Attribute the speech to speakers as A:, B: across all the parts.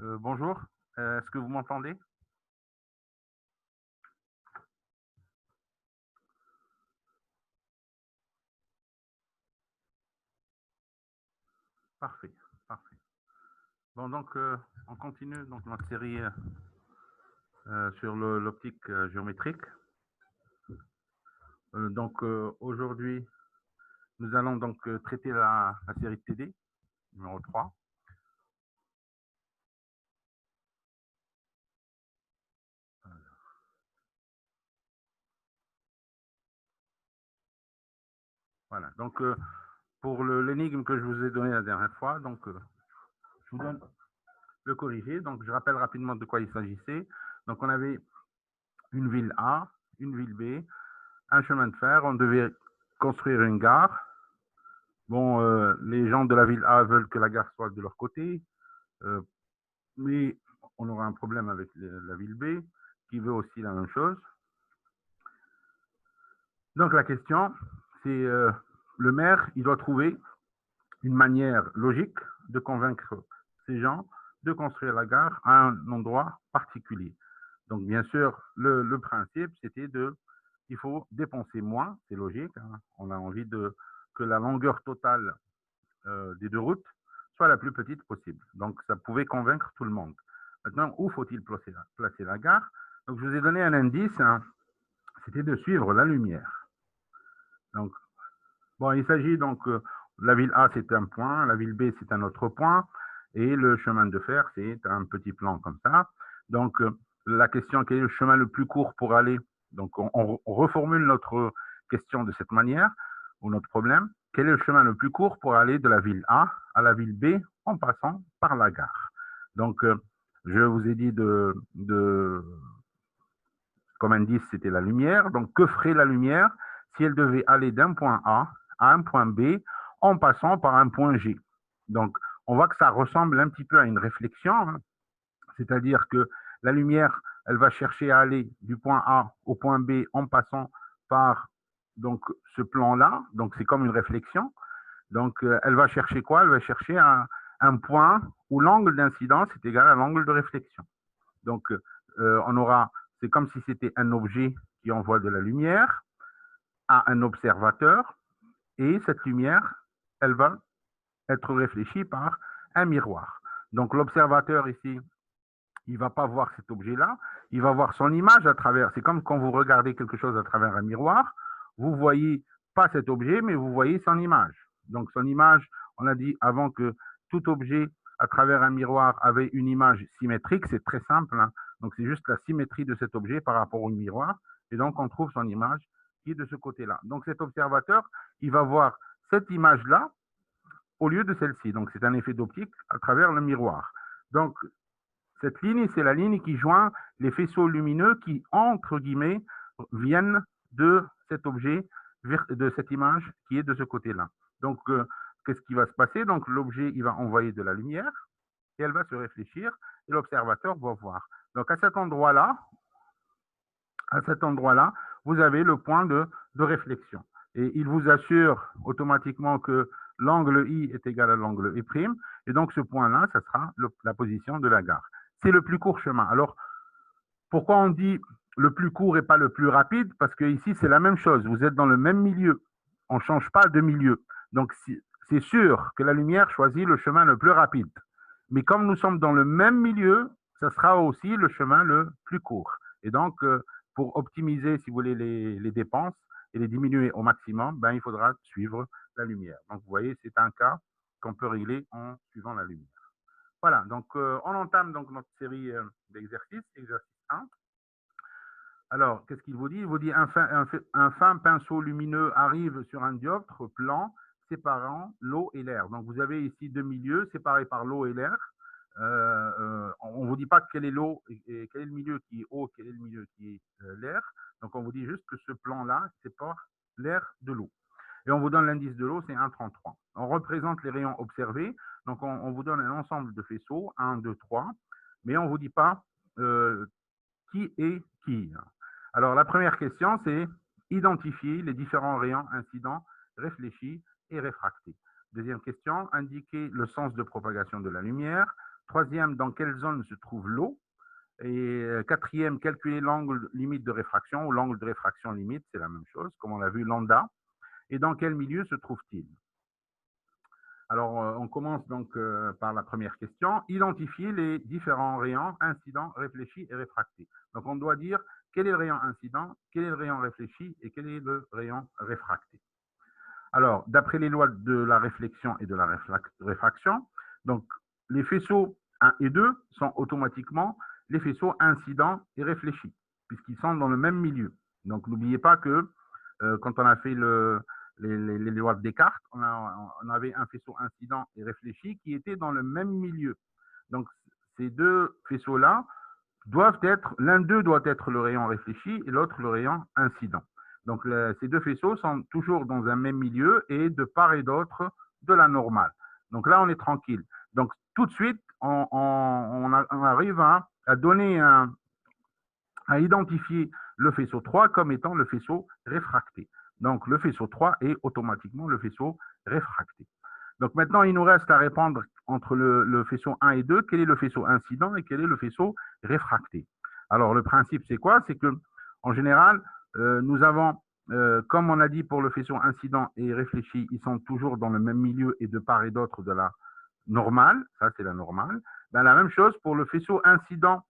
A: Bonjour, est-ce que vous m'entendez? Parfait, parfait. Bon, donc, on continue donc, notre série sur l'optique géométrique. Aujourd'hui, nous allons donc traiter la série de TD, numéro 3. Voilà, donc pour l'énigme que je vous ai donnée la dernière fois, donc je vous donne le corrigé. Donc, je rappelle rapidement de quoi il s'agissait. Donc, on avait une ville A, une ville B, un chemin de fer, on devait construire une gare. Bon, les gens de la ville A veulent que la gare soit de leur côté, mais on aura un problème avec la ville B qui veut aussi la même chose. Donc la question, c'est le maire, il doit trouver une manière logique de convaincre ces gens de construire la gare à un endroit particulier. Donc bien sûr, le principe, c'était il faut dépenser moins, c'est logique, hein. On a envie que la longueur totale des deux routes soit la plus petite possible. Donc, ça pouvait convaincre tout le monde. Maintenant, où faut-il placer la gare? Donc, je vous ai donné un indice, hein, c'était de suivre la lumière. Donc, bon, il s'agit donc, la ville A, c'est un point, la ville B, c'est un autre point, et le chemin de fer, c'est un petit plan comme ça. Donc, la question, quel est le chemin le plus court pour aller? Donc, on reformule notre question de cette manière, ou notre problème. Quel est le chemin le plus court pour aller de la ville A à la ville B en passant par la gare? Donc, je vous ai dit comme indice, c'était la lumière. Donc, que ferait la lumière si elle devait aller d'un point A à un point B en passant par un point G? Donc, on voit que ça ressemble un petit peu à une réflexion, hein. C'est-à-dire que la lumière, elle va chercher à aller du point A au point B en passant par donc, ce plan-là. Donc, c'est comme une réflexion. Donc, elle va chercher quoi? Elle va chercher un point où l'angle d'incidence est égal à l'angle de réflexion. Donc, c'est comme si c'était un objet qui envoie de la lumière à un observateur, et cette lumière, elle va être réfléchie par un miroir. Donc, l'observateur ici, il ne va pas voir cet objet-là, il va voir son image à travers. C'est comme quand vous regardez quelque chose à travers un miroir, vous ne voyez pas cet objet, mais vous voyez son image. Donc, son image, on a dit avant que tout objet à travers un miroir avait une image symétrique, c'est très simple, hein. Donc, c'est juste la symétrie de cet objet par rapport au miroir, et donc on trouve son image qui est de ce côté-là. Donc, cet observateur, il va voir cette image-là au lieu de celle-ci. Donc, c'est un effet d'optique à travers le miroir. Donc, cette ligne, c'est la ligne qui joint les faisceaux lumineux qui, entre guillemets, viennent de cet objet, de cette image qui est de ce côté-là. Donc, qu'est-ce qui va se passer? Donc, l'objet, il va envoyer de la lumière et elle va se réfléchir et l'observateur va voir. Donc, à cet endroit-là, vous avez le point de réflexion. Et il vous assure automatiquement que l'angle I est égal à l'angle I', et donc ce point-là, ça sera la position de la gare. C'est le plus court chemin. Alors, pourquoi on dit le plus court et pas le plus rapide? Parce que ici, c'est la même chose. Vous êtes dans le même milieu. On ne change pas de milieu. Donc, c'est sûr que la lumière choisit le chemin le plus rapide. Mais comme nous sommes dans le même milieu, ça sera aussi le chemin le plus court. Et donc, pour optimiser, si vous voulez, les dépenses et les diminuer au maximum, ben, il faudra suivre la lumière. Donc, vous voyez, c'est un cas qu'on peut régler en suivant la lumière. Voilà, donc on entame donc notre série d'exercices, exercice 1. Alors, qu'est-ce qu'il vous dit? Il vous dit un fin pinceau lumineux arrive sur un dioptre plan séparant l'eau et l'air. Donc, vous avez ici deux milieux séparés par l'eau et l'air. On ne vous dit pas quel est l'eau et quel est le milieu qui est eau, quel est le milieu qui est l'air. Donc, on vous dit juste que ce plan-là sépare l'air de l'eau. Et on vous donne l'indice de l'eau, c'est 1,33. On représente les rayons observés. Donc, on vous donne un ensemble de faisceaux, 1, 2, 3, mais on ne vous dit pas qui est qui. Alors, la première question, c'est identifier les différents rayons incidents, réfléchis et réfractés. Deuxième question, indiquer le sens de propagation de la lumière. Troisième, dans quelle zone se trouve l'eau? Et quatrième, calculer l'angle limite de réfraction ou l'angle de réfraction limite, c'est la même chose, comme on l'a vu, lambda. Et dans quel milieu se trouve-t-il? Alors, on commence donc par la première question. Identifier les différents rayons incidents, réfléchis et réfractés. Donc, on doit dire quel est le rayon incident, quel est le rayon réfléchi et quel est le rayon réfracté. Alors, d'après les lois de la réflexion et de la réfraction, donc les faisceaux 1 et 2 sont automatiquement les faisceaux incidents et réfléchis, puisqu'ils sont dans le même milieu. Donc, n'oubliez pas que quand on a fait les lois de Descartes, on avait un faisceau incident et réfléchi qui étaient dans le même milieu. Donc, ces deux faisceaux-là doivent être, l'un d'eux doit être le rayon réfléchi et l'autre le rayon incident. Donc, ces deux faisceaux sont toujours dans un même milieu et de part et d'autre de la normale. Donc là, on est tranquille. Donc, tout de suite, on arrive à donner à identifier le faisceau 3 comme étant le faisceau réfracté. Donc, le faisceau 3 est automatiquement le faisceau réfracté. Donc, maintenant, il nous reste à répondre entre le faisceau 1 et 2, quel est le faisceau incident et quel est le faisceau réfracté. Alors, le principe, c'est quoi? C'est que, en général, nous avons, comme on a dit pour le faisceau incident et réfléchi, ils sont toujours dans le même milieu et de part et d'autre de la normale. Ça, c'est la normale. Ben, la même chose pour le faisceau incident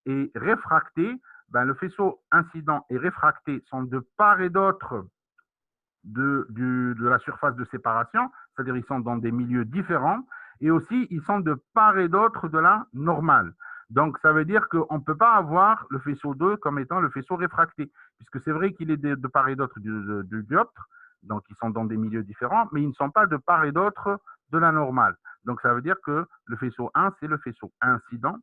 A: et réfracté. Ben, le faisceau incident et réfracté sont de part et d'autre de la surface de séparation, c'est-à-dire ils sont dans des milieux différents, et aussi ils sont de part et d'autre de la normale. Donc ça veut dire qu'on ne peut pas avoir le faisceau 2 comme étant le faisceau réfracté, puisque c'est vrai qu'il est de part et d'autre du dioptre, donc ils sont dans des milieux différents, mais ils ne sont pas de part et d'autre de la normale. Donc ça veut dire que le faisceau 1, c'est le faisceau incident,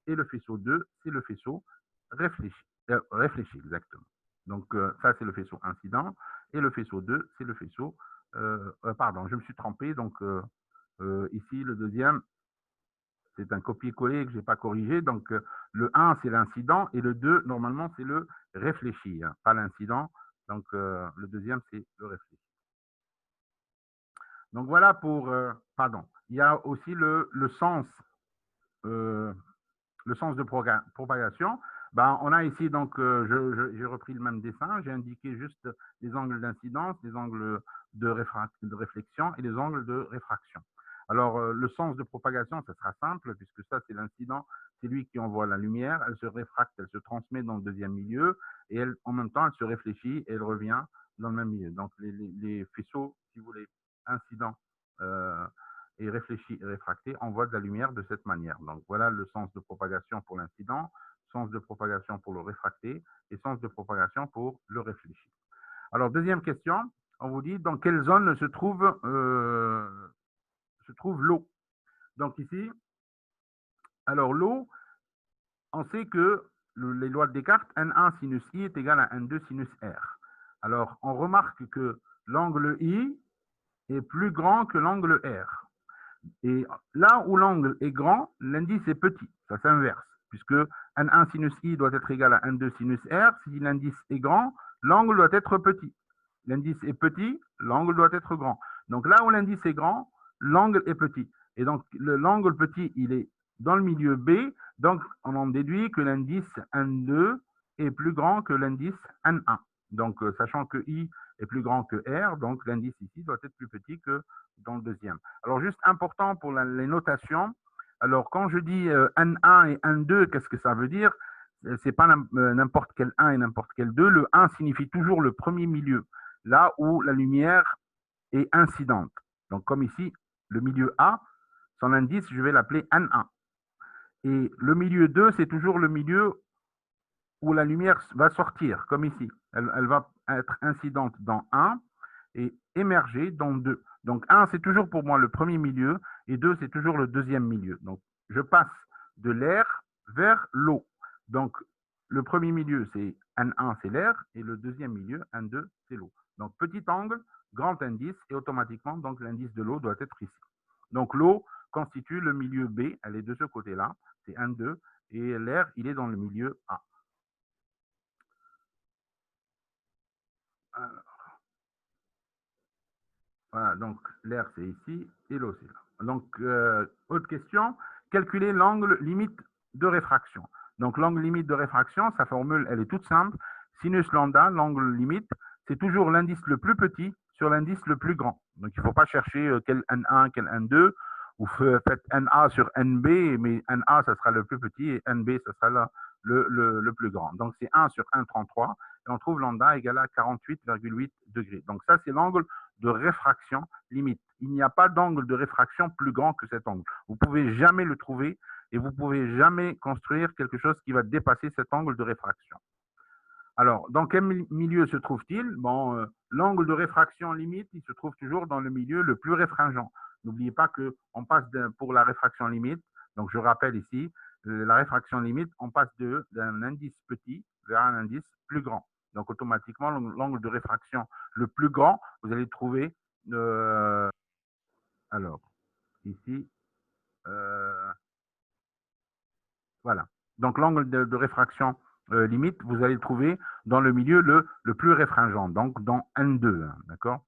A: et le faisceau 2, c'est le faisceau réfléchi. Réfléchi, exactement. Donc, ça, c'est le faisceau incident. Et le faisceau 2, c'est le faisceau... pardon, je me suis trompé. Donc, ici, le deuxième, c'est un copier-coller que je n'ai pas corrigé. Donc, le 1, c'est l'incident. Et le 2, normalement, c'est le réfléchi, hein, pas l'incident. Donc, le deuxième, c'est le réfléchi. Donc, voilà pour... pardon. Il y a aussi le sens de propagation. Ben, on a ici, donc, j'ai repris le même dessin, j'ai indiqué juste les angles d'incidence, les angles de réflexion et les angles de réfraction. Alors, le sens de propagation, ça sera simple, puisque ça, c'est l'incident, c'est lui qui envoie la lumière, elle se réfracte, elle se transmet dans le deuxième milieu, et elle, en même temps, elle se réfléchit et elle revient dans le même milieu. Donc, les faisceaux, si vous voulez, incidents, et réfléchi et réfracté envoie de la lumière de cette manière. Donc voilà le sens de propagation pour l'incident, sens de propagation pour le réfracté et sens de propagation pour le réfléchi. Alors deuxième question, on vous dit dans quelle zone se trouve l'eau. Donc ici, alors l'eau, on sait que les lois de Descartes, N1 sinus I est égal à N2 sinus R. Alors on remarque que l'angle I est plus grand que l'angle R. Et là où l'angle est grand, l'indice est petit. Ça s'inverse, puisque N1 sinus I doit être égal à N2 sinus R. Si l'indice est grand, l'angle doit être petit. L'indice est petit, l'angle doit être grand. Donc là où l'indice est grand, l'angle est petit. Et donc l'angle petit, il est dans le milieu B. Donc on en déduit que l'indice N2 est plus grand que l'indice N1. Donc sachant que I est plus grand que R, donc l'indice ici doit être plus petit que dans le deuxième. Alors juste important pour les notations. Alors quand je dis N1 et N2, qu'est-ce que ça veut dire? C'est pas n'importe quel 1 et n'importe quel 2. Le 1 signifie toujours le premier milieu, là où la lumière est incidente. Donc comme ici, le milieu A, son indice, je vais l'appeler N1. Et le milieu 2, c'est toujours le milieu où la lumière va sortir, comme ici. Elle va être incidente dans 1 et émerger dans 2. Donc 1, c'est toujours pour moi le premier milieu et 2, c'est toujours le deuxième milieu. Donc je passe de l'air vers l'eau. Donc le premier milieu, c'est N1, c'est l'air, et le deuxième milieu, N2, c'est l'eau. Donc petit angle, grand indice, et automatiquement, donc l'indice de l'eau doit être ici. Donc l'eau constitue le milieu B, elle est de ce côté-là, c'est N2, et l'air, il est dans le milieu A. Alors, voilà, donc l'air c'est ici et l'eau c'est là. Donc, autre question, calculer l'angle limite de réfraction. Donc, l'angle limite de réfraction, sa formule, elle est toute simple. Sinus lambda, l'angle limite, c'est toujours l'indice le plus petit sur l'indice le plus grand. Donc, il ne faut pas chercher quel N1, quel N2, ou faites NA sur NB, mais NA, ça sera le plus petit, et NB, ça sera le plus grand. Donc, c'est 1 sur 1,33, et on trouve lambda égale à 48,8 degrés. Donc, ça, c'est l'angle de réfraction limite. Il n'y a pas d'angle de réfraction plus grand que cet angle. Vous ne pouvez jamais le trouver, et vous ne pouvez jamais construire quelque chose qui va dépasser cet angle de réfraction. Alors, dans quel milieu se trouve-t-il? Bon, l'angle de réfraction limite, il se trouve toujours dans le milieu le plus réfringent. N'oubliez pas qu'on passe pour la réfraction limite, donc je rappelle ici, la réfraction limite, on passe d'un indice petit vers un indice plus grand. Donc, automatiquement, l'angle de réfraction le plus grand, vous allez trouver, alors, ici, voilà. Donc, l'angle de réfraction limite, vous allez le trouver dans le milieu le plus réfringent, donc dans N2, hein, d'accord?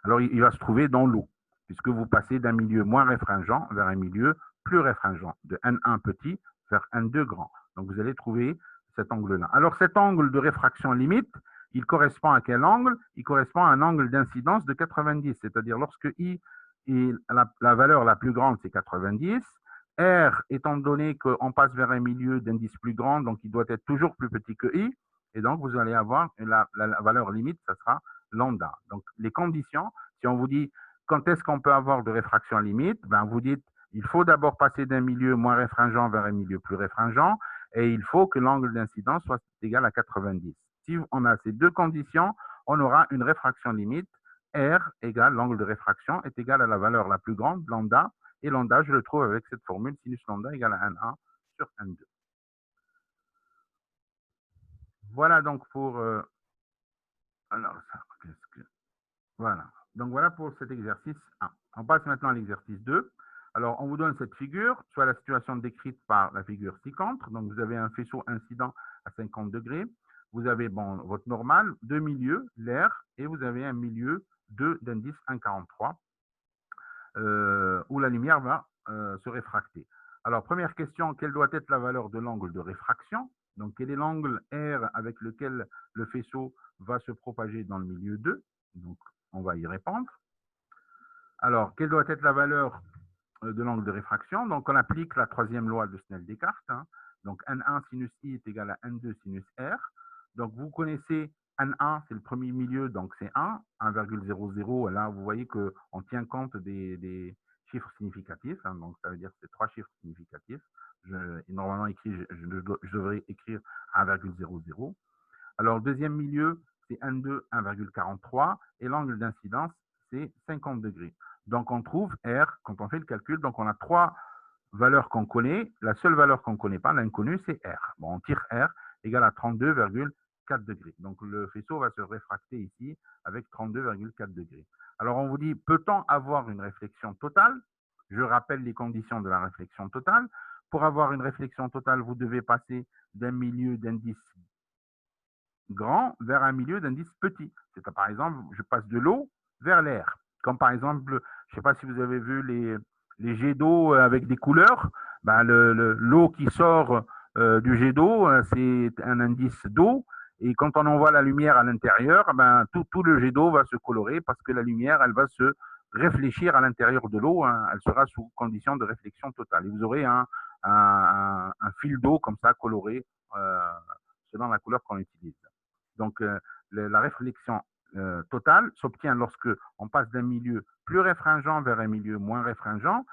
A: Alors, il va se trouver dans l'eau, puisque vous passez d'un milieu moins réfringent vers un milieu plus réfringent, de N1 petit vers N2 grand. Donc, vous allez trouver cet angle-là. Alors, cet angle de réfraction limite, il correspond à quel angle? Il correspond à un angle d'incidence de 90, c'est-à-dire lorsque I est la valeur la plus grande, c'est 90, R, étant donné qu'on passe vers un milieu d'indice plus grand, donc il doit être toujours plus petit que I, et donc vous allez avoir la valeur limite, ça sera lambda. Donc les conditions, si on vous dit quand est-ce qu'on peut avoir de réfraction limite, ben vous dites il faut d'abord passer d'un milieu moins réfringent vers un milieu plus réfringent, et il faut que l'angle d'incidence soit égal à 90. Si on a ces deux conditions, on aura une réfraction limite. R égale l'angle de réfraction est égal à la valeur la plus grande, lambda, et lambda, je le trouve avec cette formule, sinus lambda égale à N1 sur N2. Voilà donc pour... alors, voilà. Donc, voilà pour cet exercice 1. On passe maintenant à l'exercice 2. Alors, on vous donne cette figure, soit la situation décrite par la figure ci-contre. Donc, vous avez un faisceau incident à 50 degrés. Vous avez votre normal, deux milieux, l'air, et vous avez un milieu d'indice 1,43. Où la lumière va se réfracter. Alors, première question, quelle doit être la valeur de l'angle de réfraction? Donc, quel est l'angle R avec lequel le faisceau va se propager dans le milieu 2? Donc, on va y répondre. Alors, quelle doit être la valeur de l'angle de réfraction? Donc, on applique la troisième loi de Snell-Descartes. Hein. Donc, N1 sinus I est égal à N2 sinus R. Donc, vous connaissez N1, c'est le premier milieu, donc c'est 1, 1,00. Là, vous voyez qu'on tient compte des chiffres significatifs. Hein, donc, ça veut dire que c'est trois chiffres significatifs. Normalement, je devrais écrire 1,00. Alors, deuxième milieu, c'est N2, 1,43. Et l'angle d'incidence, c'est 50 degrés. Donc, on trouve R, quand on fait le calcul, donc on a trois valeurs qu'on connaît. La seule valeur qu'on ne connaît pas, l'inconnue, c'est R. Bon, on tire R égale à 32,4 degrés. Donc, le faisceau va se réfracter ici avec 32,4 degrés. Alors, on vous dit, peut-on avoir une réflexion totale? Je rappelle les conditions de la réflexion totale. Pour avoir une réflexion totale, vous devez passer d'un milieu d'indice grand vers un milieu d'indice petit. C'est par exemple, je passe de l'eau vers l'air. Comme par exemple, je ne sais pas si vous avez vu les jets d'eau avec des couleurs. Ben, l'eau qui sort du jet d'eau, c'est un indice d'eau. Et quand on envoie la lumière à l'intérieur, ben, tout le jet d'eau va se colorer parce que la lumière, elle va se réfléchir à l'intérieur de l'eau. Hein, elle sera sous condition de réflexion totale. Et vous aurez un fil d'eau comme ça coloré selon la couleur qu'on utilise. Donc, la réflexion totale s'obtient lorsque on passe d'un milieu plus réfringent vers un milieu moins réfringent.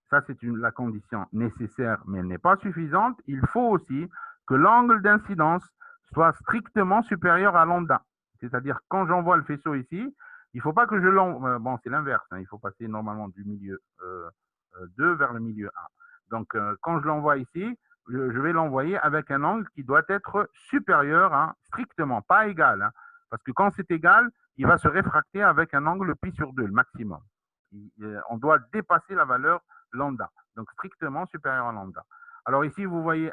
A: Ça, c'est la condition nécessaire, mais elle n'est pas suffisante. Il faut aussi que l'angle d'incidence soit strictement supérieur à lambda. C'est-à-dire, quand j'envoie le faisceau ici, il ne faut pas que je l'envoie. Bon, c'est l'inverse. Hein, il faut passer normalement du milieu 2 vers le milieu 1. Donc, quand je l'envoie ici, je vais l'envoyer avec un angle qui doit être supérieur, hein, strictement, pas égal. Hein, parce que quand c'est égal, il va se réfracter avec un angle pi sur 2, le maximum. On doit dépasser la valeur lambda, donc strictement supérieur à lambda. Alors ici, vous voyez,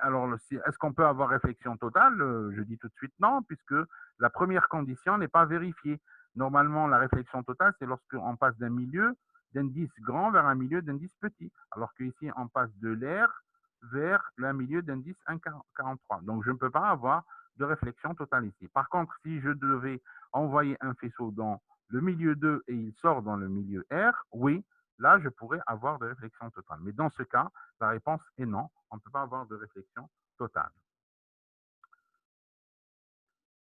A: est-ce qu'on peut avoir réflexion totale? Je dis tout de suite non, puisque la première condition n'est pas vérifiée. Normalement, la réflexion totale, c'est lorsqu'on passe d'un milieu d'indice grand vers un milieu d'indice petit. Alors qu'ici, on passe de l'air vers un milieu d'indice 1,43. Donc, je ne peux pas avoir de réflexion totale ici. Par contre, si je devais envoyer un faisceau dans le milieu 2 et il sort dans le milieu R, oui, là, je pourrais avoir de réflexion totale. Mais dans ce cas, la réponse est non. On ne peut pas avoir de réflexion totale.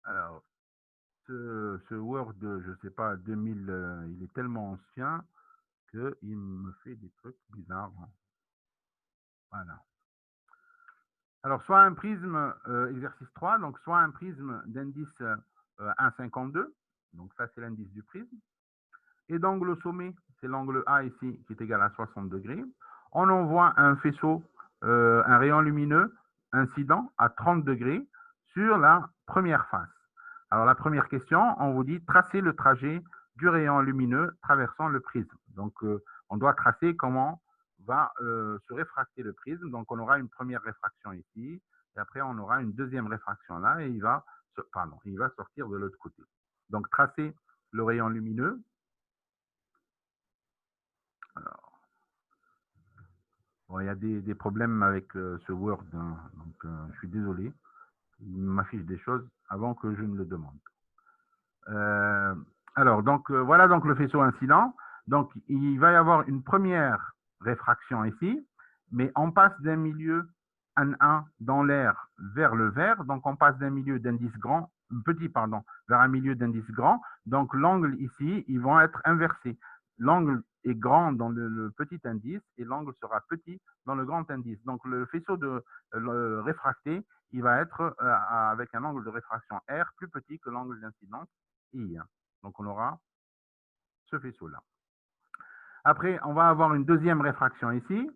A: Alors, ce Word, je ne sais pas, 2000, il est tellement ancien qu'il me fait des trucs bizarres. Voilà. Alors, soit un prisme, exercice 3, donc soit un prisme d'indice 1,52, donc ça c'est l'indice du prisme, et d'angle au sommet, c'est l'angle A ici qui est égal à 60 degrés. On envoie un faisceau, un rayon lumineux incident à 30 degrés sur la première face. Alors la première question, on vous dit tracer le trajet du rayon lumineux traversant le prisme. Donc on doit tracer comment va se réfracter le prisme. Donc on aura une première réfraction ici, et après on aura une deuxième réfraction là, et il va sortir de l'autre côté. Donc tracer le rayon lumineux. Alors, bon, il y a des problèmes avec ce Word, hein, donc je suis désolé. Il m'affiche des choses avant que je ne le demande. Alors, donc voilà donc le faisceau incident. Donc, il va y avoir une première réfraction ici, mais on passe d'un milieu N1 dans l'air vers le vert. Donc, on passe d'un milieu d'indice grand, petit, pardon, vers un milieu d'indice grand. Donc, l'angle ici, ils vont être inversés. L'angle est grand dans le petit indice et l'angle sera petit dans le grand indice. Donc, le faisceau de réfracté, il va être avec un angle de réfraction R plus petit que l'angle d'incidence I. Donc, on aura ce faisceau-là. Après, on va avoir une deuxième réfraction ici.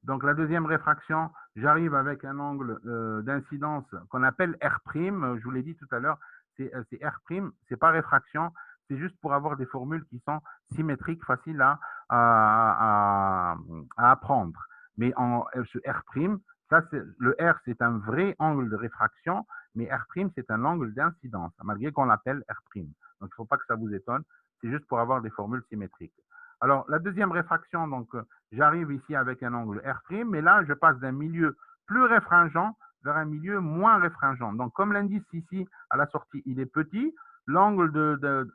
A: Donc, la deuxième réfraction, j'arrive avec un angle d'incidence qu'on appelle R'. Je vous l'ai dit tout à l'heure, c'est R', c'est pas réfraction, c'est juste pour avoir des formules qui sont symétriques, faciles à apprendre. Mais ce R', ça, le R, c'est un vrai angle de réfraction, mais R', c'est un angle d'incidence, malgré qu'on l'appelle R'. Donc, il ne faut pas que ça vous étonne, c'est juste pour avoir des formules symétriques. Alors, la deuxième réfraction, donc, j'arrive ici avec un angle R', mais là, je passe d'un milieu plus réfringent vers un milieu moins réfringent. Donc, comme l'indice ici, à la sortie, il est petit, l'angle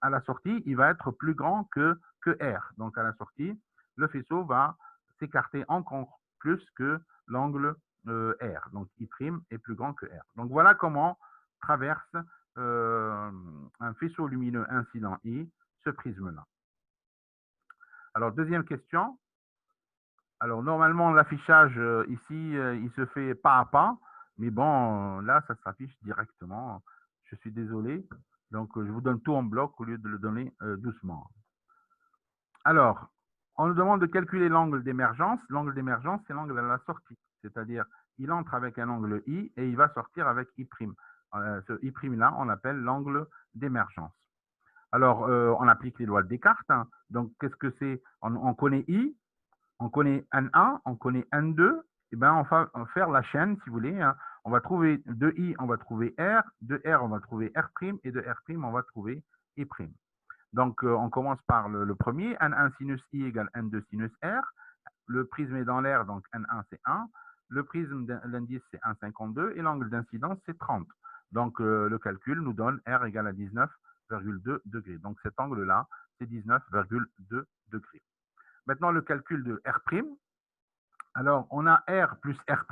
A: à la sortie, il va être plus grand que R. Donc, à la sortie, le faisceau va s'écarter encore plus que l'angle R. Donc, I' est plus grand que R. Donc, voilà comment traverse un faisceau lumineux incident I ce prisme-là. Alors, deuxième question. Alors, normalement, l'affichage ici, il se fait pas à pas. Mais bon, là, ça s'affiche directement. Je suis désolé. Donc, je vous donne tout en bloc au lieu de le donner doucement. Alors, on nous demande de calculer l'angle d'émergence. L'angle d'émergence, c'est l'angle à la sortie. C'est-à-dire, il entre avec un angle I et il va sortir avec I'. Ce I'-là, on appelle l'angle d'émergence. Alors, on applique les lois de Descartes. Hein. Donc, qu'est-ce que c'est? On connaît I, on connaît N1, on connaît N2. Et ben, on va faire la chaîne, si vous voulez. Hein. On va trouver de I, on va trouver R. De R, on va trouver R'. Et de R', on va trouver I'. Donc, on commence par le premier. N1 sinus I égale N2 sinus R. Le prisme est dans l'air, donc N1, c'est 1. Le prisme d'indice, c'est 1,52. Et l'angle d'incidence, c'est 30. Donc, le calcul nous donne R égale à 19,2 degrés. Donc, cet angle-là, c'est 19,2 degrés. Maintenant, le calcul de R'. Alors, on a R plus R'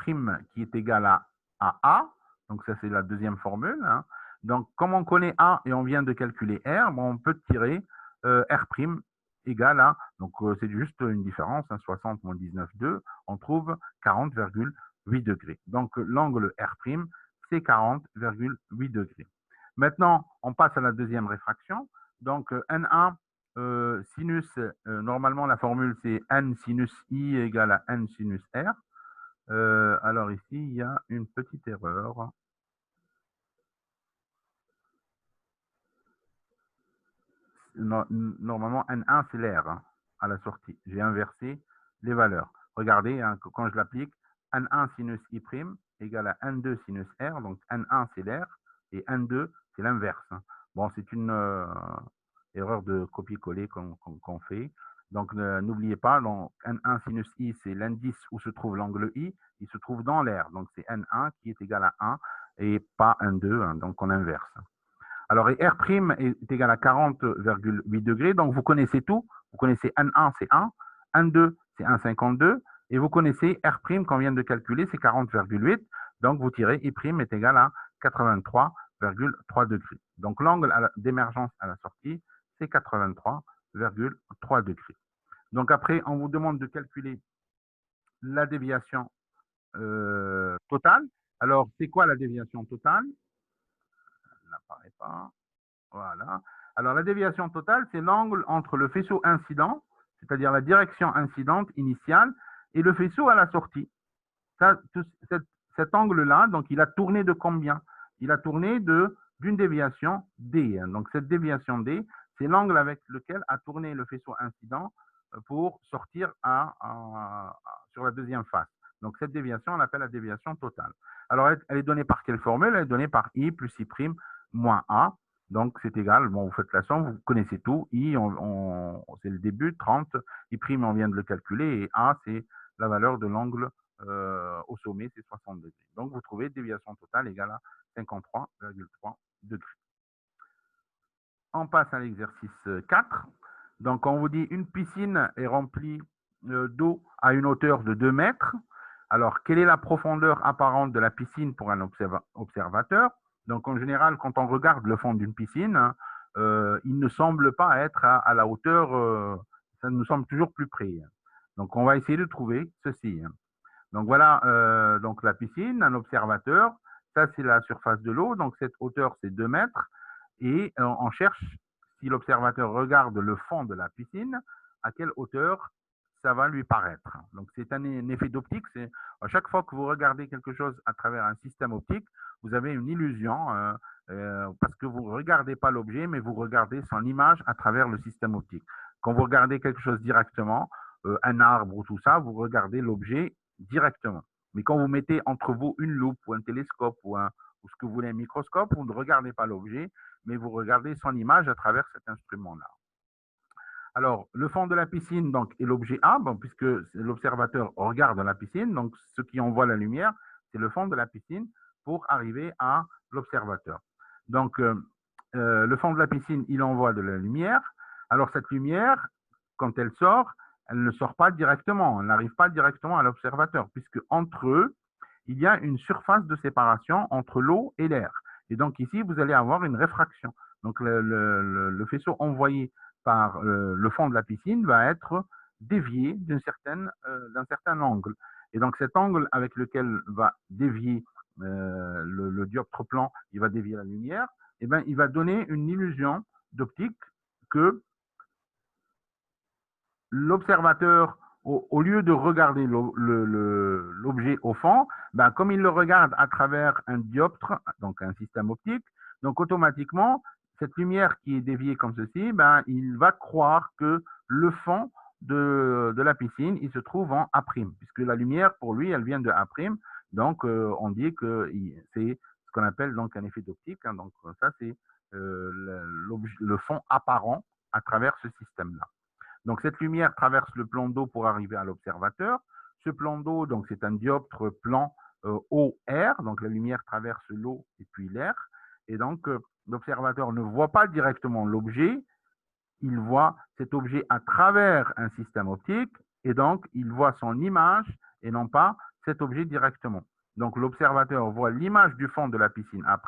A: qui est égal à A. Donc, ça, c'est la deuxième formule. Hein. Donc, comme on connaît A et on vient de calculer R, bon, on peut tirer R' égale à, donc c'est juste une différence, hein, 60 moins 19,2, on trouve 40,8 degrés. Donc, l'angle R', c'est 40,8 degrés. Maintenant, on passe à la deuxième réfraction. Donc, N1 sinus, normalement, la formule, c'est N sinus I égale à N sinus R. Alors ici, il y a une petite erreur. Normalement, N1, c'est l'air hein, à la sortie. J'ai inversé les valeurs. Regardez, hein, quand je l'applique, N1 sinus I' égale à N2 sinus R. Donc, N1, c'est l'air et N2, c'est l'inverse. Hein. Bon, c'est une erreur de copier-coller qu'on fait. Donc, n'oubliez pas, donc, N1 sinus I, c'est l'indice où se trouve l'angle I. Il se trouve dans l'air. Donc, c'est N1 qui est égal à 1 et pas N2. Hein, donc, on inverse. Alors, et R' est égal à 40,8 degrés. Donc, vous connaissez tout. Vous connaissez N1, c'est 1. N2, c'est 1,52. Et vous connaissez R' qu'on vient de calculer, c'est 40,8. Donc, vous tirez I' est égal à 83,3 degrés. Donc, l'angle d'émergence à la sortie, c'est 83,3 degrés. Donc, après, on vous demande de calculer la déviation totale. Alors, c'est quoi la déviation totale? Elle n'apparaît pas. Voilà. Alors, la déviation totale, c'est l'angle entre le faisceau incident, c'est-à-dire la direction incidente initiale, et le faisceau à la sortie. Ça, cet angle-là, donc, il a tourné de combien? Il a tourné d'une déviation D. Donc, cette déviation D, c'est l'angle avec lequel a tourné le faisceau incident pour sortir sur la deuxième face. Donc, cette déviation, on l'appelle la déviation totale. Alors, elle est donnée par quelle formule? Elle est donnée par I plus I' moins A. Donc, c'est égal. Bon, vous faites la somme, vous connaissez tout. I, c'est le début, 30. I', on vient de le calculer. Et A, c'est la valeur de l'angle au sommet, c'est 60 degrés. Donc, vous trouvez déviation totale égale à 53,3 degrés. On passe à l'exercice 4. Donc, on vous dit une piscine est remplie d'eau à une hauteur de 2 mètres. Alors, quelle est la profondeur apparente de la piscine pour un observateur? Donc, en général, quand on regarde le fond d'une piscine, il ne semble pas être à la hauteur, ça nous semble toujours plus près. Donc, on va essayer de trouver ceci. Donc, voilà donc la piscine, un observateur. Ça, c'est la surface de l'eau. Donc, cette hauteur, c'est 2 mètres. Et on cherche, si l'observateur regarde le fond de la piscine, à quelle hauteur ça va lui paraître. Donc, c'est un effet d'optique. À chaque fois que vous regardez quelque chose à travers un système optique, vous avez une illusion parce que vous ne regardez pas l'objet, mais vous regardez son image à travers le système optique. Quand vous regardez quelque chose directement, un arbre ou tout ça, vous regardez l'objet directement. Mais quand vous mettez entre vous une loupe ou un télescope ou ce que vous voulez, un microscope, vous ne regardez pas l'objet, mais vous regardez son image à travers cet instrument-là. Alors, le fond de la piscine donc, est l'objet A, bon, puisque l'observateur regarde la piscine, donc ce qui envoie la lumière, c'est le fond de la piscine pour arriver à l'observateur. Donc, le fond de la piscine, il envoie de la lumière. Alors, cette lumière, quand elle sort, elle ne sort pas directement, elle n'arrive pas directement à l'observateur, puisque entre eux, il y a une surface de séparation entre l'eau et l'air. Et donc, ici, vous allez avoir une réfraction. Donc, le faisceau envoyé par le fond de la piscine va être dévié d'un certain angle. Et donc, cet angle avec lequel va dévier le dioptre plan, il va dévier la lumière, et ben, il va donner une illusion d'optique que l'observateur, au lieu de regarder l'objet au fond, ben, comme il le regarde à travers un dioptre, donc un système optique, donc automatiquement, cette lumière qui est déviée comme ceci, ben, il va croire que le fond de la piscine, il se trouve en A', puisque la lumière, pour lui, elle vient de A'. Donc, on dit que c'est ce qu'on appelle donc un effet d'optique. Hein, donc, ça, c'est le fond apparent à travers ce système-là. Donc, cette lumière traverse le plan d'eau pour arriver à l'observateur. Ce plan d'eau, donc, c'est un dioptre plan eau-air. Donc, la lumière traverse l'eau et puis l'air. Et donc, l'observateur ne voit pas directement l'objet. Il voit cet objet à travers un système optique. Et donc, il voit son image et non pas cet objet directement. Donc, l'observateur voit l'image du fond de la piscine A'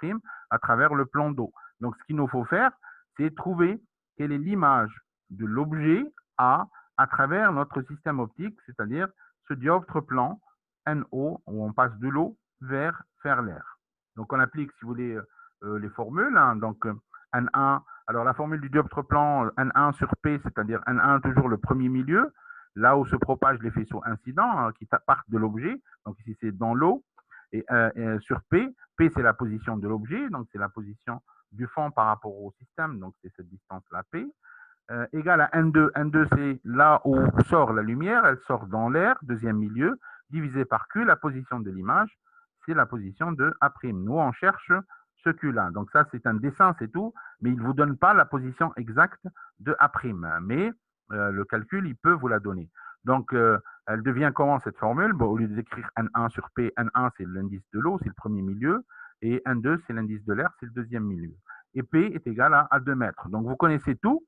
A: à travers le plan d'eau. Donc, ce qu'il nous faut faire, c'est trouver quelle est l'image de l'objet A à travers notre système optique, c'est-à-dire ce dioptre plan NO, où on passe de l'eau vers l'air. Donc, on applique, si vous voulez, les formules. Hein. Donc, N1, alors la formule du dioptre plan, N1 sur P, c'est-à-dire N1 toujours le premier milieu, là où se propagent les faisceaux incidents qui partent de l'objet. Donc, ici, c'est dans l'eau. Et sur P, P, c'est la position de l'objet, donc c'est la position du fond par rapport au système, donc c'est cette distance-là, P. Égale à N2. N2, c'est là où sort la lumière, elle sort dans l'air, deuxième milieu, divisé par Q, la position de l'image, c'est la position de A'. Nous, on cherche ce Q-là. Donc ça, c'est un dessin, c'est tout, mais il ne vous donne pas la position exacte de A'. Mais le calcul, il peut vous la donner. Donc, elle devient comment cette formule? Bon, au lieu d'écrire N1 sur P, N1 c'est l'indice de l'eau, c'est le premier milieu, et N2 c'est l'indice de l'air, c'est le deuxième milieu. Et P est égal à 2 mètres. Donc, vous connaissez tout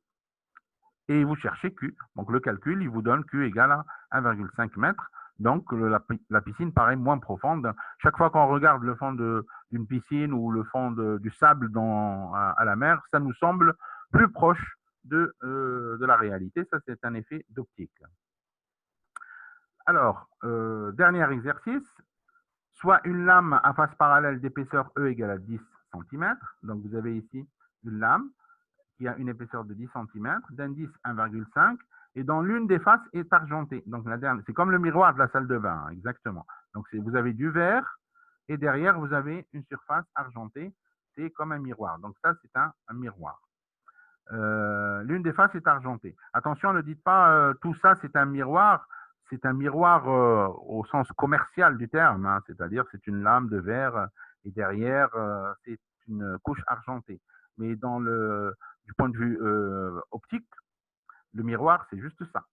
A: et vous cherchez Q. Donc, le calcul, il vous donne Q égale à 1,5 mètres. Donc, la piscine paraît moins profonde. Chaque fois qu'on regarde le fond d'une piscine ou le fond du sable à la mer, ça nous semble plus proche de la réalité. Ça, c'est un effet d'optique. Alors, dernier exercice, soit une lame à face parallèle d'épaisseur E égale à 10 cm. Donc, vous avez ici une lame qui a une épaisseur de 10 cm, d'indice 1,5, et dont l'une des faces est argentée. Donc, c'est comme le miroir de la salle de bain, hein, exactement. Donc, vous avez du verre, et derrière, vous avez une surface argentée. C'est comme un miroir. Donc, ça, c'est un miroir. L'une des faces est argentée. Attention, ne dites pas tout ça, c'est un miroir. C'est un miroir au sens commercial du terme, hein, c'est-à-dire c'est une lame de verre et derrière, c'est une couche argentée. Mais du point de vue optique, le miroir, c'est juste ça.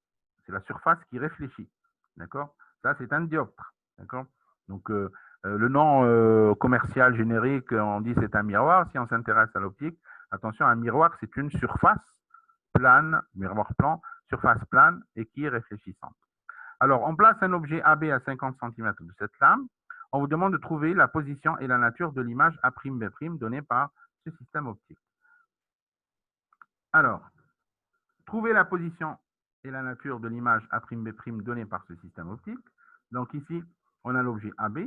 A: C'est la surface qui réfléchit. D'accord? Ça, c'est un dioptre. D'accord? Donc, le nom commercial générique, on dit c'est un miroir. Si on s'intéresse à l'optique, attention, un miroir, c'est une surface plane, miroir plan, surface plane et qui est réfléchissante. Alors, on place un objet AB à 50 cm de cette lame. On vous demande de trouver la position et la nature de l'image A'B' donnée par ce système optique. Alors, trouver la position et la nature de l'image A'B' donnée par ce système optique. Donc ici, on a l'objet AB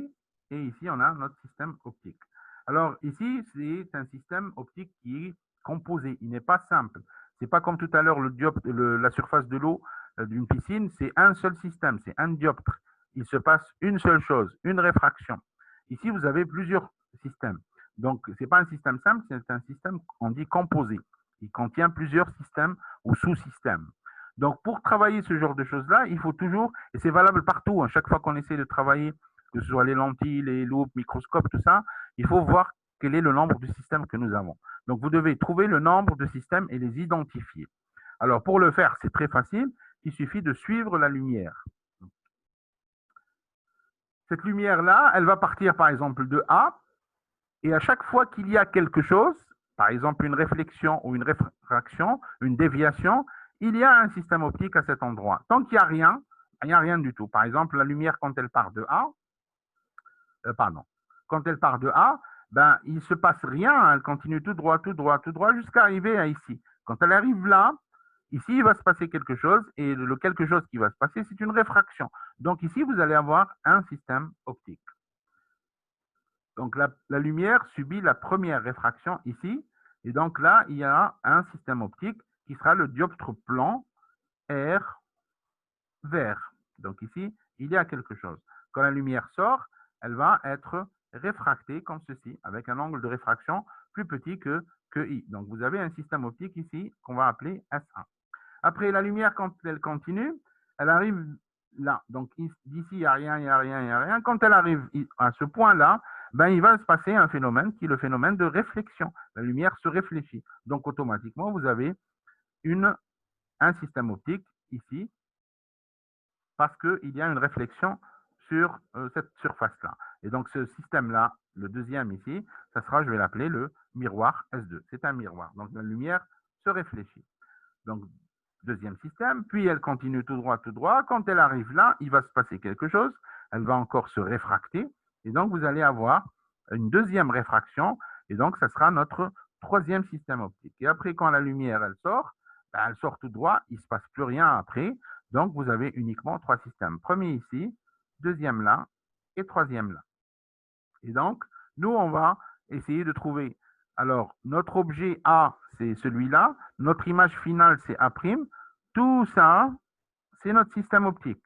A: et ici, on a notre système optique. Alors ici, c'est un système optique qui est composé. Il n'est pas simple. Ce n'est pas comme tout à l'heure la surface de l'eau d'une piscine, c'est un seul système, c'est un dioptre. Il se passe une seule chose, une réfraction. Ici, vous avez plusieurs systèmes. Donc, ce n'est pas un système simple, c'est un système, on dit composé. Il contient plusieurs systèmes ou sous-systèmes. Donc, pour travailler ce genre de choses-là, il faut toujours, et c'est valable partout, hein, chaque fois qu'on essaie de travailler, que ce soit les lentilles, les loupes, microscopes, tout ça, il faut voir quel est le nombre de systèmes que nous avons. Donc, vous devez trouver le nombre de systèmes et les identifier. Alors, pour le faire, c'est très facile. Il suffit de suivre la lumière. Cette lumière-là, elle va partir, par exemple, de A, et à chaque fois qu'il y a quelque chose, par exemple une réflexion ou une réfraction, une déviation, il y a un système optique à cet endroit. Tant qu'il n'y a rien, il n'y a rien du tout. Par exemple, la lumière, quand elle part de A, quand elle part de A, ben, il ne se passe rien, elle continue tout droit, tout droit, tout droit, jusqu'à arriver à ici. Quand elle arrive là, ici, il va se passer quelque chose, et le quelque chose qui va se passer, c'est une réfraction. Donc ici, vous allez avoir un système optique. Donc la lumière subit la première réfraction ici, et donc là, il y a un système optique qui sera le dioptre plan R vert. Donc ici, il y a quelque chose. Quand la lumière sort, elle va être réfractée comme ceci, avec un angle de réfraction plus petit que I. Donc vous avez un système optique ici qu'on va appeler S1. Après, la lumière, quand elle continue, elle arrive là. Donc d'ici, il n'y a rien, il n'y a rien, il n'y a rien. Quand elle arrive à ce point-là, ben, il va se passer un phénomène qui est le phénomène de réflexion. La lumière se réfléchit. Donc automatiquement, vous avez un système optique ici parce qu'il y a une réflexion sur cette surface-là. Et donc, ce système-là, le deuxième ici, ça sera, je vais l'appeler le miroir S2. C'est un miroir. Donc, la lumière se réfléchit. Donc, deuxième système, puis elle continue tout droit, tout droit. Quand elle arrive là, il va se passer quelque chose. Elle va encore se réfracter. Et donc, vous allez avoir une deuxième réfraction. Et donc, ça sera notre troisième système optique. Et après, quand la lumière, elle sort tout droit. Il ne se passe plus rien après. Donc, vous avez uniquement trois systèmes. Premier ici, deuxième là et troisième là. Et donc, nous, on va essayer de trouver. Alors, notre objet A, c'est celui-là. Notre image finale, c'est A'. Tout ça, c'est notre système optique.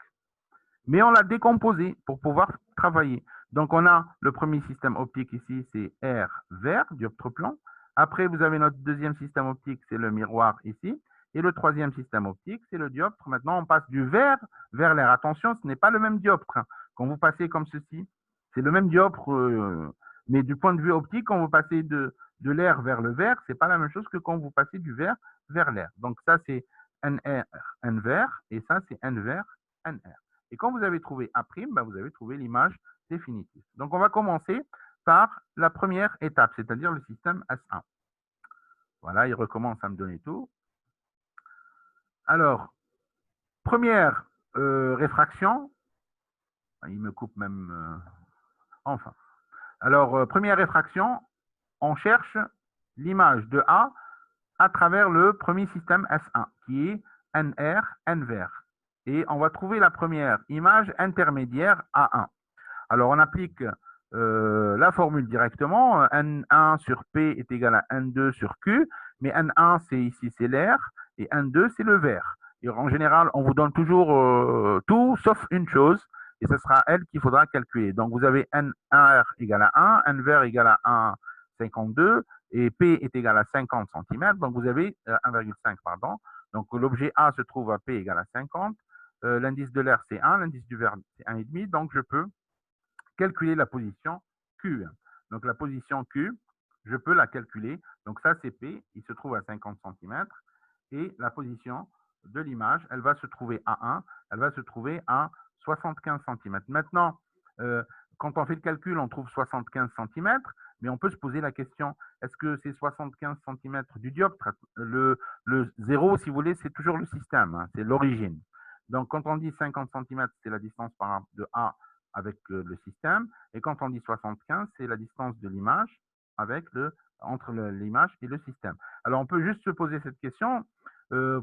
A: Mais on l'a décomposé pour pouvoir travailler. Donc, on a le premier système optique ici, c'est R vert, dioptre plan. Après, vous avez notre deuxième système optique, c'est le miroir ici. Et le troisième système optique, c'est le dioptre. Maintenant, on passe du vert vers l'air. Attention, ce n'est pas le même dioptre. Quand vous passez comme ceci, c'est le même dioptre, mais du point de vue optique, quand vous passez de l'air vers le vert, ce n'est pas la même chose que quand vous passez du vert vers l'air. Donc, ça, c'est NR, N vert, et ça, c'est N vert, NR. Et quand vous avez trouvé A', vous avez trouvé l'image définitive. Donc, on va commencer par la première étape, c'est-à-dire le système S1. Voilà, il recommence à me donner tout. Alors, première réfraction, il me coupe même, enfin. Alors, première réfraction, on cherche l'image de A à travers le premier système S1, qui est NR, N vert. Et on va trouver la première image intermédiaire A1. Alors, on applique la formule directement. N1 sur P est égal à N2 sur Q, mais N1, c'est ici, c'est l'air, et N2, c'est le vert. Et en général, on vous donne toujours tout, sauf une chose, et ce sera elle qu'il faudra calculer. Donc, vous avez NR égal à 1, N vert égal à 1,52, et P est égal à 50 cm, donc vous avez 1,5, pardon. Donc, l'objet A se trouve à P égal à 50. L'indice de l'air, c'est 1, l'indice du vert, c'est 1,5, donc je peux calculer la position Q. Donc, la position Q, je peux la calculer. Donc, ça, c'est P, il se trouve à 50 cm. Et la position de l'image, elle va se trouver à 1, elle va se trouver à 75 cm. Maintenant, quand on fait le calcul, on trouve 75 cm, mais on peut se poser la question, est-ce que c'est 75 cm du dioptre? Le 0, si vous voulez, c'est toujours le système, hein, c'est l'origine. Donc, quand on dit 50 cm, c'est la distance de A avec le système. Et quand on dit 75, c'est la distance de l'image entre l'image et le système. Alors, on peut juste se poser cette question,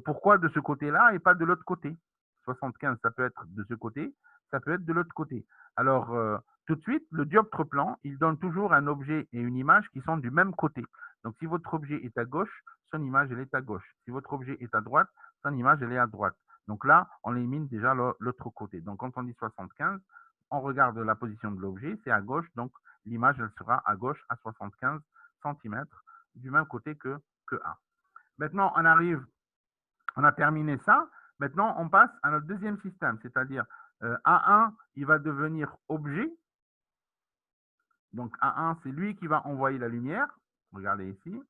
A: pourquoi de ce côté-là et pas de l'autre côté? 75, ça peut être de ce côté, ça peut être de l'autre côté. Alors, tout de suite, le dioptre plan, il donne toujours un objet et une image qui sont du même côté. Donc, si votre objet est à gauche, son image, elle est à gauche. Si votre objet est à droite, son image, elle est à droite. Donc là, on élimine déjà l'autre côté. Donc, quand on dit 75, on regarde la position de l'objet, c'est à gauche, donc l'image, elle sera à gauche à 75 cm du même côté que A. Maintenant, on a terminé ça. Maintenant, on passe à notre deuxième système, c'est-à-dire A1, il va devenir objet. Donc, A1, c'est lui qui va envoyer la lumière. Regardez ici.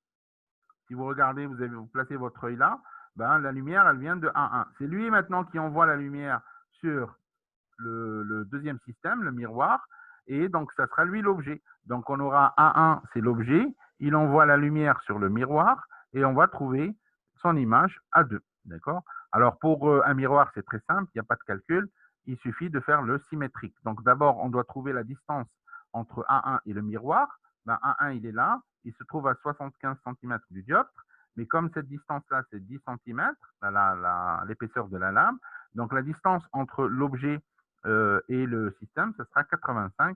A: Si vous regardez, vous placez votre œil là, ben, la lumière, elle vient de A1. C'est lui maintenant qui envoie la lumière sur le deuxième système, le miroir, et donc ça sera lui l'objet. Donc on aura A1, c'est l'objet, il envoie la lumière sur le miroir et on va trouver son image A2. D'accord? Alors pour un miroir, c'est très simple, il n'y a pas de calcul, il suffit de faire le symétrique. Donc d'abord, on doit trouver la distance entre A1 et le miroir. Ben, A1, il est là, il se trouve à 75 cm du dioptre, mais comme cette distance-là, c'est 10 cm, l'épaisseur de la lame, donc la distance entre l'objet et le système, ce sera 85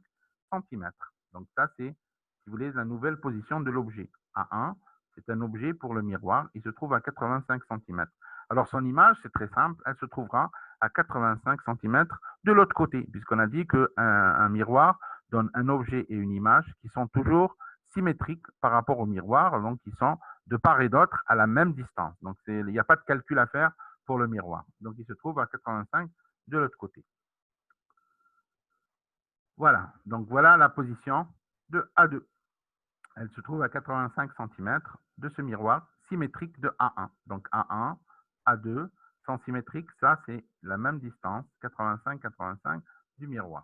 A: cm. Donc ça, c'est, si vous voulez, la nouvelle position de l'objet. A1, c'est un objet pour le miroir, il se trouve à 85 cm. Alors son image, c'est très simple, elle se trouvera à 85 cm de l'autre côté, puisqu'on a dit qu'un miroir donne un objet et une image qui sont toujours symétriques par rapport au miroir, donc qui sont de part et d'autre à la même distance. Donc il n'y a pas de calcul à faire pour le miroir. Donc il se trouve à 85 de l'autre côté. Voilà, donc voilà la position de A2. Elle se trouve à 85 cm de ce miroir symétrique de A1. Donc A1, A2, sans symétrique, ça c'est la même distance, 85-85 du miroir.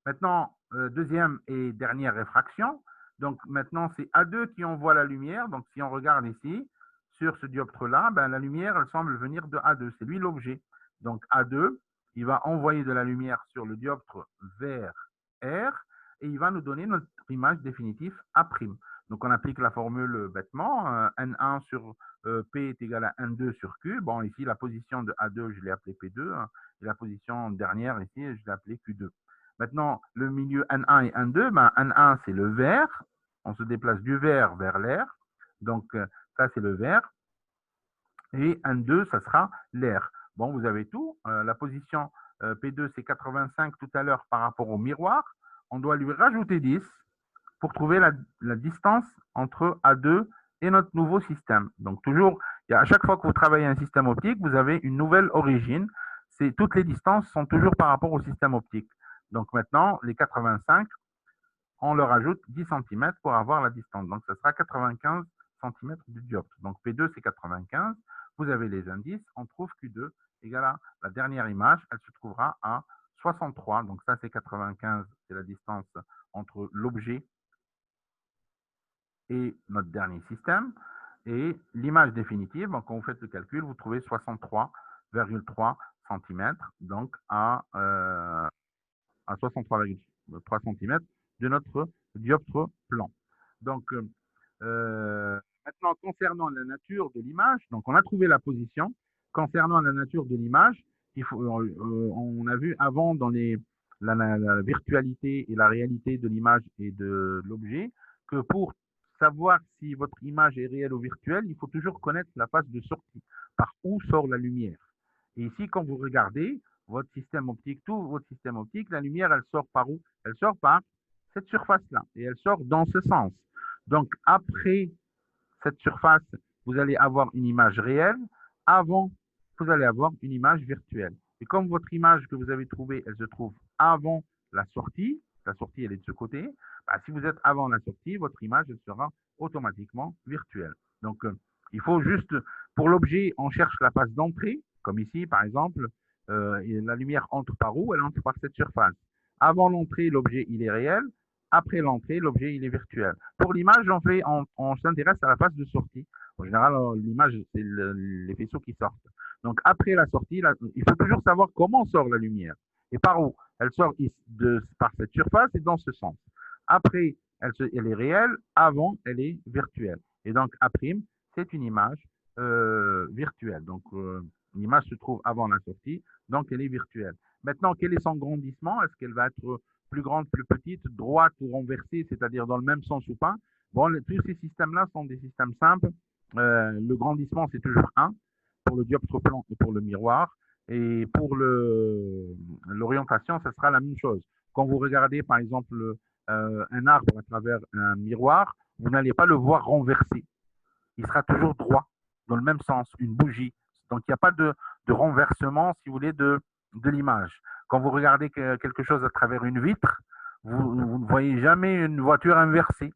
A: Maintenant, deuxième et dernière réfraction. Donc maintenant, c'est A2 qui envoie la lumière. Donc si on regarde ici, sur ce dioptre-là, ben, la lumière, elle semble venir de A2. C'est lui l'objet. Donc A2, il va envoyer de la lumière sur le dioptre vers R et il va nous donner notre image définitive A'. Donc on applique la formule bêtement. N1 sur P est égal à N2 sur Q. Bon, ici, la position de A2, je l'ai appelée P2. Hein, et la position dernière, ici, je l'ai appelée Q2. Maintenant, le milieu N1 et N2, ben, N1, c'est le vert. On se déplace du vert vers l'air. Donc, ça, c'est le vert. Et N2, ça sera l'air. Bon, vous avez tout. La position P2, c'est 85 tout à l'heure par rapport au miroir. On doit lui rajouter 10 pour trouver la distance entre A2 et notre nouveau système. Donc, toujours, à chaque fois que vous travaillez un système optique, vous avez une nouvelle origine. Toutes les distances sont toujours par rapport au système optique. Donc, maintenant, les 85, on leur ajoute 10 cm pour avoir la distance. Donc, ce sera 95 cm du dioptre. Donc, P2, c'est 95. vous avez les indices, on trouve Q2 égale à la dernière image, elle se trouvera à 63. Donc ça, c'est 95, c'est la distance entre l'objet et notre dernier système. Et l'image définitive, quand vous faites le calcul, vous trouvez 63,3 cm, donc à 63,3 cm de notre dioptre plan. Donc, maintenant, concernant la nature de l'image, donc on a trouvé la position. Concernant la nature de l'image, on a vu avant dans la virtualité et la réalité de l'image et de l'objet que pour savoir si votre image est réelle ou virtuelle, il faut toujours connaître la phase de sortie, par où sort la lumière. Et ici, quand vous regardez votre système optique, tout votre système optique, la lumière, elle sort par où? Elle sort par cette surface-là, et elle sort dans ce sens. Donc, après cette surface, vous allez avoir une image réelle. Avant, vous allez avoir une image virtuelle. Et comme votre image que vous avez trouvée, elle se trouve avant la sortie elle est de ce côté, bah, si vous êtes avant la sortie, votre image elle sera automatiquement virtuelle. Donc, il faut juste, pour l'objet, on cherche la phase d'entrée, comme ici, par exemple, la lumière entre par où? Elle entre par cette surface. Avant l'entrée, l'objet, il est réel. Après l'entrée, l'objet, il est virtuel. Pour l'image, on s'intéresse à la phase de sortie. En général, l'image, c'est les faisceaux qui sortent. Donc, après la sortie, il faut toujours savoir comment sort la lumière et par où. Elle sort par cette surface et dans ce sens. Après, elle est réelle. Avant, elle est virtuelle. Et donc, A', c'est une image virtuelle. Donc, l'image se trouve avant la sortie, donc elle est virtuelle. Maintenant, quel est son grandissement? Est-ce qu'elle va être plus grande, plus petite, droite ou renversée, c'est-à-dire dans le même sens ou pas? Bon, tous ces systèmes-là sont des systèmes simples. Le grandissement, c'est toujours 1 pour le dioptre plan et pour le miroir. Et pour l'orientation, ce sera la même chose. Quand vous regardez, par exemple, un arbre à travers un miroir, vous n'allez pas le voir renversé. Il sera toujours droit, dans le même sens, une bougie. Donc, il n'y a pas de renversement, si vous voulez, de l'image. Quand vous regardez quelque chose à travers une vitre, vous ne voyez jamais une voiture inversée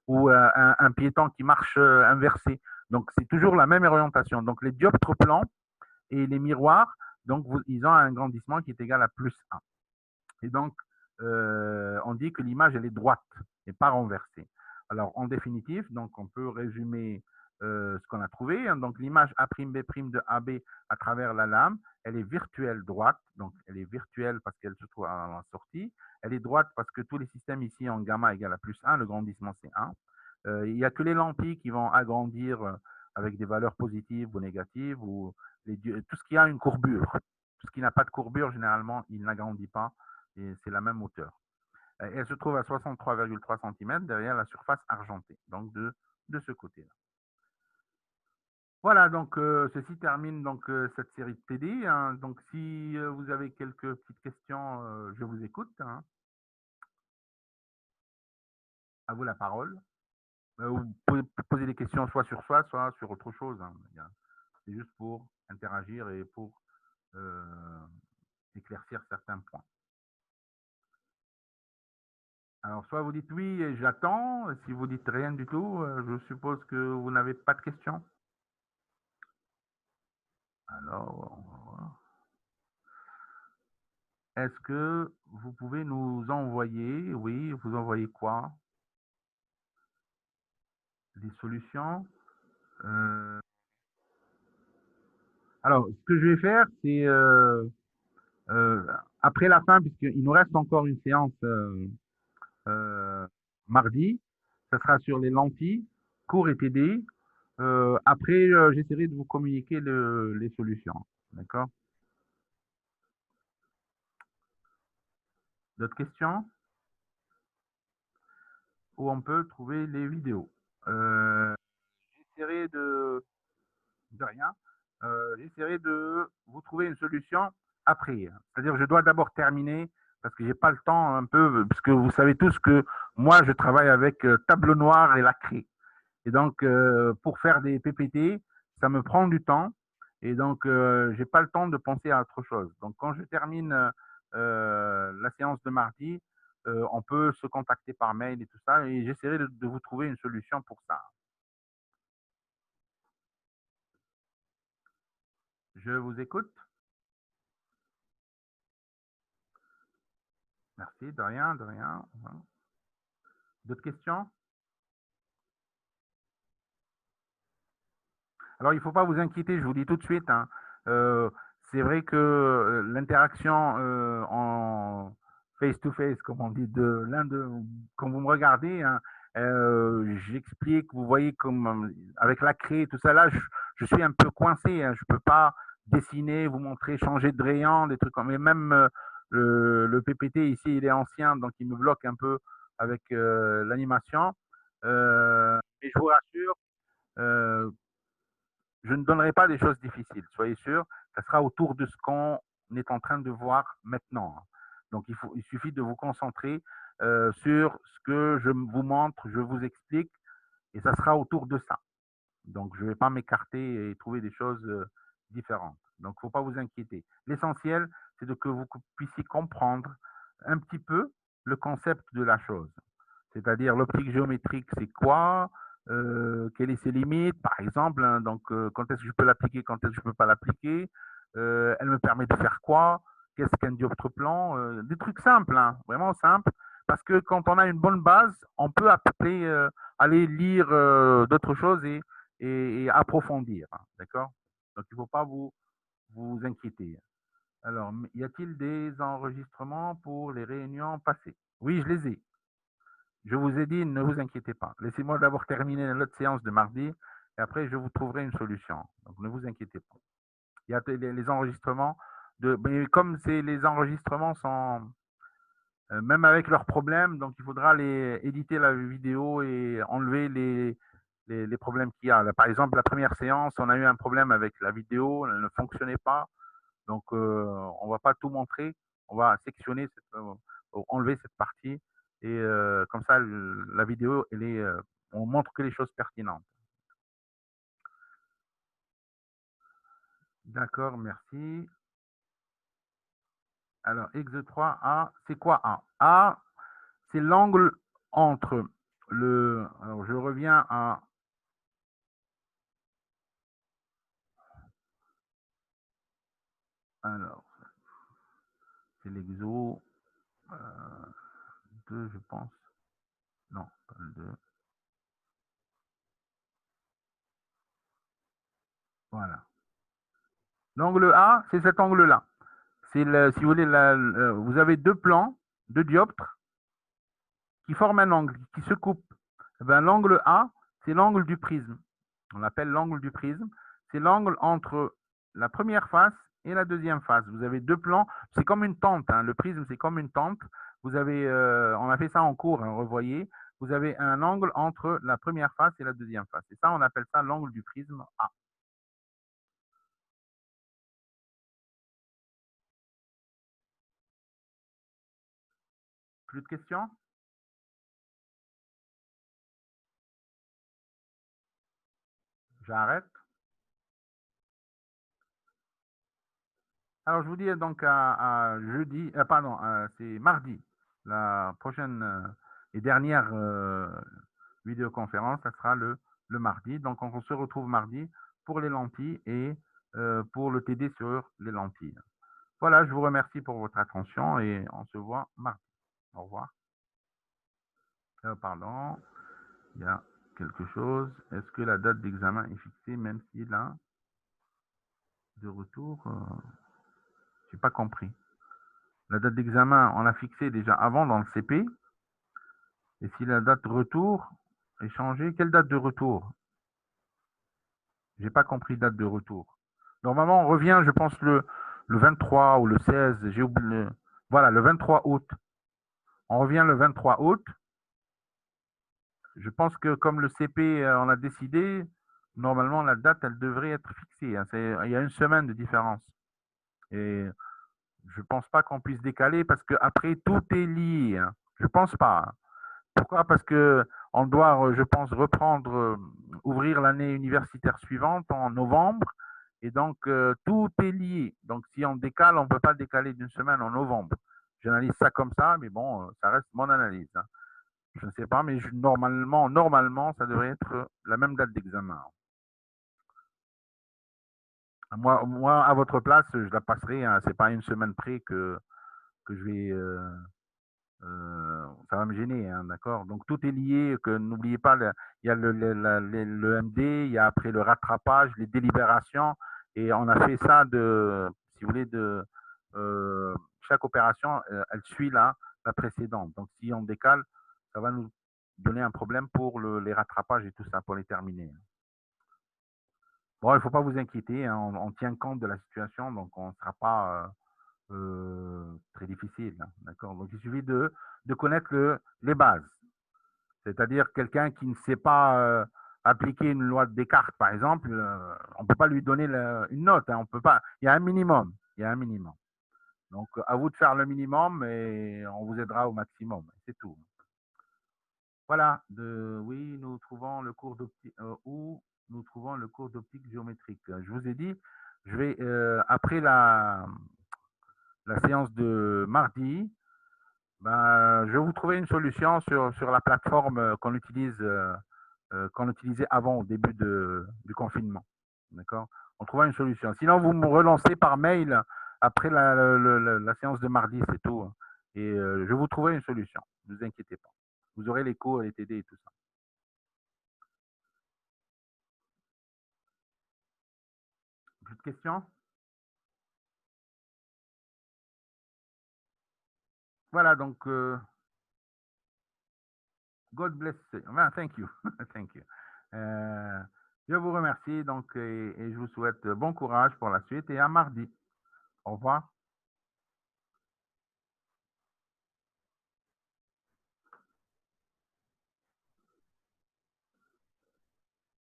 A: ou un piéton qui marche inversé. Donc, c'est toujours la même orientation. Donc, les dioptres plans et les miroirs, donc, ils ont un grandissement qui est égal à plus 1. Et donc, on dit que l'image, elle est droite et pas renversée. Alors, en définitive, donc, on peut résumer ce qu'on a trouvé. Donc, l'image A'B' de AB à travers la lame, elle est virtuelle droite. Donc, elle est virtuelle parce qu'elle se trouve à la sortie. Elle est droite parce que tous les systèmes ici en gamma égale à plus 1, le grandissement c'est 1. Il n'y a que les lentilles qui vont agrandir avec des valeurs positives ou négatives, ou tout ce qui a une courbure. Tout ce qui n'a pas de courbure, généralement, il n'agrandit pas, et c'est la même hauteur. Elle se trouve à 63,3 cm derrière la surface argentée, donc de ce côté-là. Voilà, donc ceci termine donc cette série de TD. Hein. Donc si vous avez quelques petites questions, je vous écoute. Hein. À vous la parole. Vous pouvez poser des questions soit sur autre chose. Hein. C'est juste pour interagir et pour éclaircir certains points. Alors, soit vous dites oui et j'attends. Si vous dites rien du tout, je suppose que vous n'avez pas de questions. Alors, est-ce que vous pouvez nous envoyer, oui, vous envoyez quoi? Des solutions? Alors, ce que je vais faire, c'est après la fin, puisqu'il nous reste encore une séance mardi, ça sera sur les lentilles, cours et TD. Après, j'essaierai de vous communiquer les solutions. D'accord? D'autres questions? Où on peut trouver les vidéos. J'essaierai de rien. J'essaierai de vous trouver une solution après. C'est-à-dire, je dois d'abord terminer parce que j'ai pas le temps un peu, parce que vous savez tous que moi, je travaille avec tableau noir et la craie. Et donc, pour faire des PPT, ça me prend du temps. Et donc, je n'ai pas le temps de penser à autre chose. Donc, quand je termine la séance de mardi, on peut se contacter par mail et tout ça. Et j'essaierai de vous trouver une solution pour ça. Je vous écoute. Merci, de rien, de rien. D'autres questions? Alors, il ne faut pas vous inquiéter, je vous dis tout de suite, hein. C'est vrai que l'interaction en face-to-face, comme on dit, quand vous me regardez, hein, j'explique, vous voyez, comme avec la craie, tout ça, là, je suis un peu coincé, hein, je ne peux pas dessiner, vous montrer, changer de rayon, des trucs comme. Mais même le PPT ici, il est ancien, donc il me bloque un peu avec l'animation. Mais je vous rassure, euh, je ne donnerai pas des choses difficiles, soyez sûr. Ça sera autour de ce qu'on est en train de voir maintenant. Donc, il suffit de vous concentrer sur ce que je vous montre, je vous explique, et ça sera autour de ça. Donc, je ne vais pas m'écarter et trouver des choses différentes. Donc, il ne faut pas vous inquiéter. L'essentiel, c'est que vous puissiez comprendre un petit peu le concept de la chose. C'est-à-dire l'optique géométrique, c'est quoi? Quelles sont ses limites, par exemple, hein, donc quand est-ce que je peux l'appliquer, quand est-ce que je ne peux pas l'appliquer, elle me permet de faire quoi, qu'est-ce qu'un dioptre plan, des trucs simples, hein, vraiment simples, parce que quand on a une bonne base, on peut aller lire d'autres choses et approfondir, hein, d'accord? Donc il ne faut pas vous inquiéter. Alors, y a-t-il des enregistrements pour les réunions passées? Oui, je les ai. Je vous ai dit, ne vous inquiétez pas. Laissez-moi d'abord terminer l'autre séance de mardi et après, je vous trouverai une solution. Donc, ne vous inquiétez pas. Il y a les enregistrements. Mais comme les enregistrements sont, même avec leurs problèmes, donc il faudra éditer la vidéo et enlever les problèmes qu'il y a. Là, par exemple, la première séance, on a eu un problème avec la vidéo, elle ne fonctionnait pas. Donc, on ne va pas tout montrer. On va sectionner, enlever cette partie. Et comme ça, la vidéo, on montre que les choses pertinentes. D'accord, merci. Alors, exe 3A, c'est quoi A? A, c'est l'angle entre le. Alors, je reviens à. Alors, c'est l'exo 2, je pense. Non, pas le 2. Voilà. L'angle A, c'est cet angle-là. Si vous voulez, vous avez deux plans, deux dioptres, qui forment un angle, qui se coupent. Eh ben, l'angle A, c'est l'angle du prisme. On l'appelle l'angle du prisme. C'est l'angle entre la première face et la deuxième face. Vous avez deux plans. C'est comme une tente, hein. Le prisme, c'est comme une tente. Vous avez, on a fait ça en cours, hein, revoyez. Vous avez un angle entre la première face et la deuxième face. Et ça, on appelle ça l'angle du prisme A. Plus de questions? J'arrête. Alors, je vous dis donc à jeudi, pardon, c'est mardi, la prochaine et dernière vidéoconférence, ça sera le mardi. Donc, on se retrouve mardi pour les lentilles et pour le TD sur les lentilles. Voilà, je vous remercie pour votre attention et on se voit mardi. Au revoir. Pardon, il y a quelque chose. Est-ce que la date d'examen est fixée même si là, de retour, je n'ai pas compris. La date d'examen, on l'a fixée déjà avant dans le CP. Et si la date de retour est changée, quelle date de retour? J'ai pas compris date de retour. Normalement, on revient, je pense, le 23 ou le 16. J'ai oublié. Voilà, le 23 août. On revient le 23 août. Je pense que comme le CP, on a décidé, normalement, la date, elle devrait être fixée, hein. Il y a une semaine de différence. Et je ne pense pas qu'on puisse décaler parce qu'après, tout est lié, hein. Je ne pense pas, hein. Pourquoi? Parce que on doit, je pense, reprendre, ouvrir l'année universitaire suivante en novembre. Et donc, tout est lié. Donc, si on décale, on ne peut pas décaler d'une semaine en novembre. J'analyse ça comme ça, mais bon, ça reste mon analyse, hein. Je ne sais pas, mais normalement, ça devrait être la même date d'examen. Moi, à votre place, je la passerai. Hein, c'est pas une semaine près que je vais. Ça va me gêner, hein, d'accord? Donc tout est lié. Que n'oubliez pas, il y a le MD, il y a après le rattrapage, les délibérations, et on a fait ça si vous voulez, chaque opération, elle suit la précédente. Donc si on décale, ça va nous donner un problème pour les rattrapages et tout ça, pour les terminer. Bon, il ne faut pas vous inquiéter, hein, on tient compte de la situation, donc on ne sera pas très difficile, hein, d'accord? Donc il suffit de connaître les bases. C'est-à-dire quelqu'un qui ne sait pas appliquer une loi de Descartes, par exemple, on ne peut pas lui donner une note, hein, on peut pas. Il y a un minimum. Il y a un minimum. Donc, à vous de faire le minimum et on vous aidera au maximum. C'est tout. Voilà. Oui, nous trouvons le cours d'optique où nous trouvons le cours d'optique géométrique. Je vous ai dit, je vais après la séance de mardi, ben, je vais vous trouver une solution sur la plateforme qu'on utilisait avant, au début du confinement. D'accord? On trouvera une solution. Sinon, vous me relancez par mail après la séance de mardi, c'est tout. Hein. Et je vous trouverai une solution. Ne vous inquiétez pas. Vous aurez les cours, les TD et tout ça. Plus de questions? Voilà, donc, God bless. Thank you. Thank you. Euh, je vous remercie donc, et je vous souhaite bon courage pour la suite et à mardi. Au revoir.